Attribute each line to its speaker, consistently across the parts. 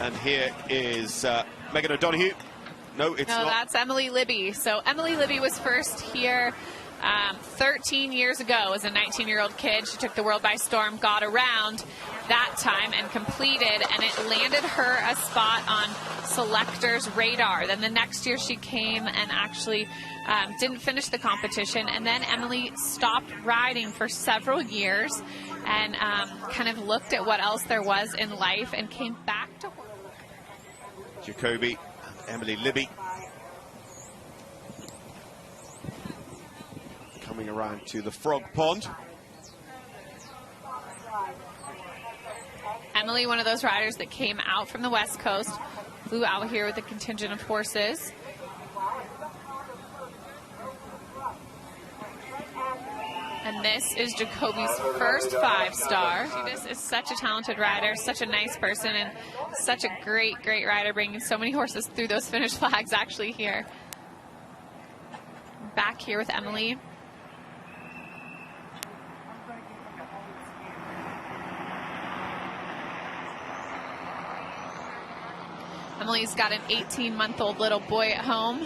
Speaker 1: And here is Megan O'Donoghue. No, it's not.
Speaker 2: No, that's Emily Libby. So Emily Libby was first here 13 years ago as a 19-year-old kid. She took the world by storm, got around that time and completed, and it landed her a spot on selectors' radar. Then the next year she came and actually didn't finish the competition, and then Emily stopped riding for several years and kind of looked at what else there was in life and came back to
Speaker 1: Jakobi and Emily Libby coming around to the Frog Pond.
Speaker 2: Emily, one of those riders that came out from the West Coast, flew out here with a contingent of horses. And this is Jakobi's first 5-star. This is such a talented rider, such a nice person, and such a great, great rider, bringing so many horses through those finish flags actually here. Back here with Emily. Emily's got an 18-month-old little boy at home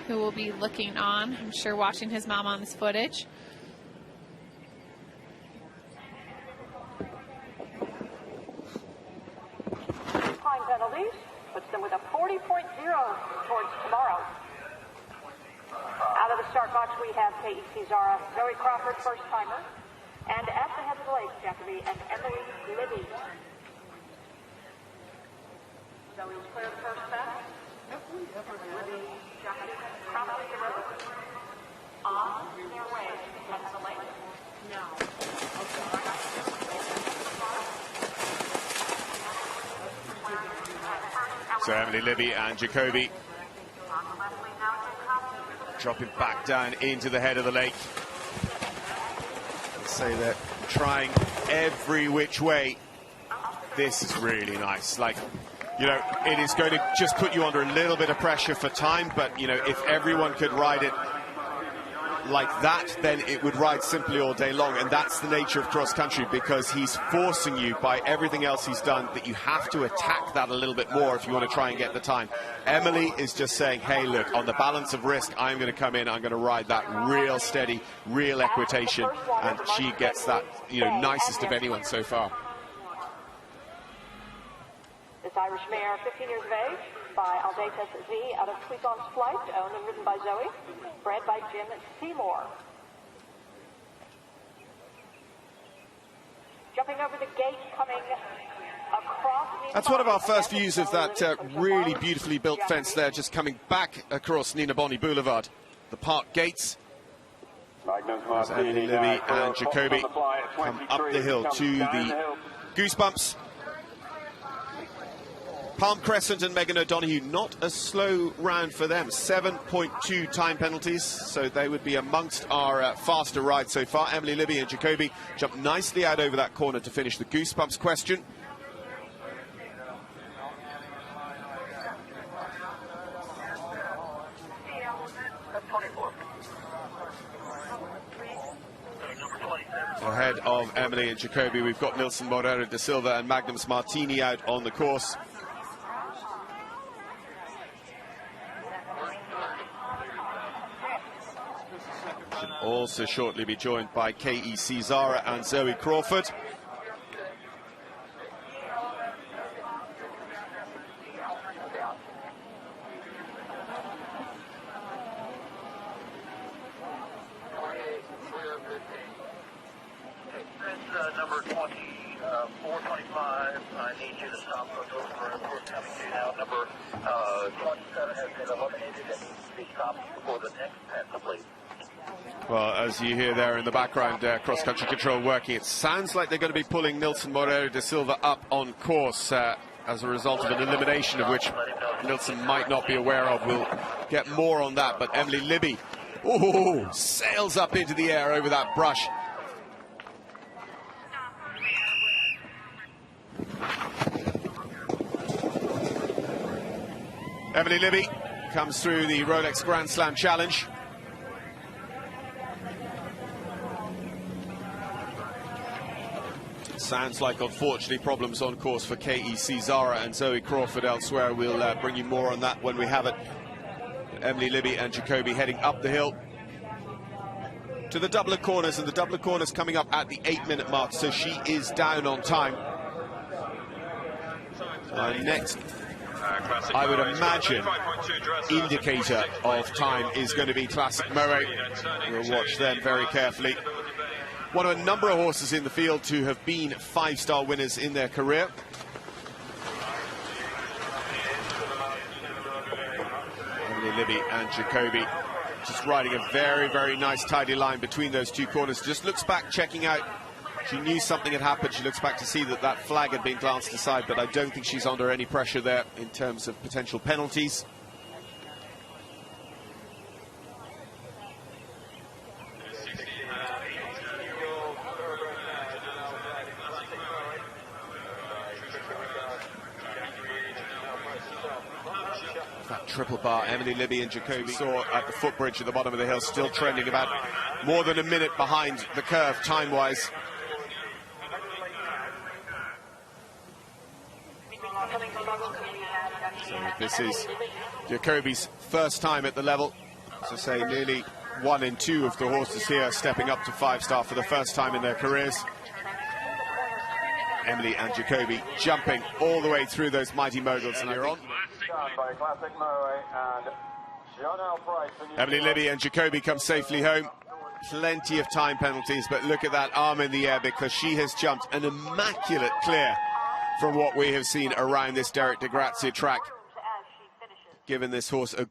Speaker 2: who will be looking on, I'm sure, watching his mom on this footage.
Speaker 3: Time penalties puts them with a 40.0 towards tomorrow. Out of the start box, we have KEC Zara, Zoe Crawford, first timer, and at the head of the lake, Jakobi and Emily Libby. Zoe's clear the first set. Libby, Jakobi, crossing the road. On their way to the head of the lake. No.
Speaker 1: So Emily Libby and Jakobi dropping back down into the head of the lake. Let's say they're trying every which way. This is really nice. Like, you know, it is going to just put you under a little bit of pressure for time, but, you know, if everyone could ride it like that, then it would ride simply all day long. And that's the nature of cross country, because he's forcing you by everything else he's done that you have to attack that a little bit more if you want to try and get the time. Emily is just saying, hey, look, on the balance of risk, I'm going to come in, I'm going to ride that real steady, real equitation, and she gets that, you know, nicest of anyone so far.
Speaker 3: This Irish mare, 15 years of age, by Aldates Z, out of Cuison's Flight, owned and ridden by Zoe, bred by Jim Seymour. Jumping over the gate, coming across...
Speaker 1: That's one of our first views of that really beautifully built fence there, just coming back across Nina Boni Boulevard. The park gates. As Emily Libby and Jakobi come up the hill to the Goosebumps. Palm Crescent and Megan O'Donoghue, not a slow round for them. 7.2 time penalties, so they would be amongst our faster rides so far. Emily Libby and Jakobi jump nicely out over that corner to finish the Goosebumps question. Ahead of Emily and Jakobi, we've got Nilson Moreira da Silva and Magnus Martini out on the course. Also shortly be joined by KEC Zara and Zoe Crawford.
Speaker 4: Number 20, 425, I need you to stop for those coming to now. Number 27 has been eliminated and needs to be stopped for the next penalty, please.
Speaker 1: Well, as you hear there in the background, cross-country control working. It sounds like they're going to be pulling Nilson Moreira da Silva up on course as a result of an elimination of which Nilson might not be aware of. We'll get more on that, but Emily Libby, oh, sails up into the air over that brush. Emily Libby comes through the Rolex Grand Slam Challenge. Sounds like, unfortunately, problems on course for KEC Zara and Zoe Crawford elsewhere. We'll bring you more on that when we have it. Emily Libby and Jakobi heading up the hill to the double of corners, and the double of corners coming up at the 8-minute mark, so she is down on time. Next, I would imagine, indicator of time is going to be Classic Moe. We'll watch them very carefully. One of a number of horses in the field to have been 5-star winners in their career. Emily Libby and Jakobi just riding a very, very nice tidy line between those two corners. Just looks back, checking out. She knew something had happened. She looks back to see that that flag had been glanced aside, but I don't think she's under any pressure there in terms of potential penalties. That triple bar, Emily Libby and Jakobi saw at the footbridge at the bottom of the hill, still trending about more than a minute behind the curve time-wise. So this is Jakobi's first time at the level. As I say, nearly 1 in 2 of the horses here stepping up to 5-star for the first time in their careers. Emily and Jakobi jumping all the way through those mighty moguls, and you're on. Emily Libby and Jakobi come safely home. Plenty of time penalties, but look at that arm in the air, because she has jumped an immaculate clear from what we have seen around this Derek de Grazia track, giving this horse a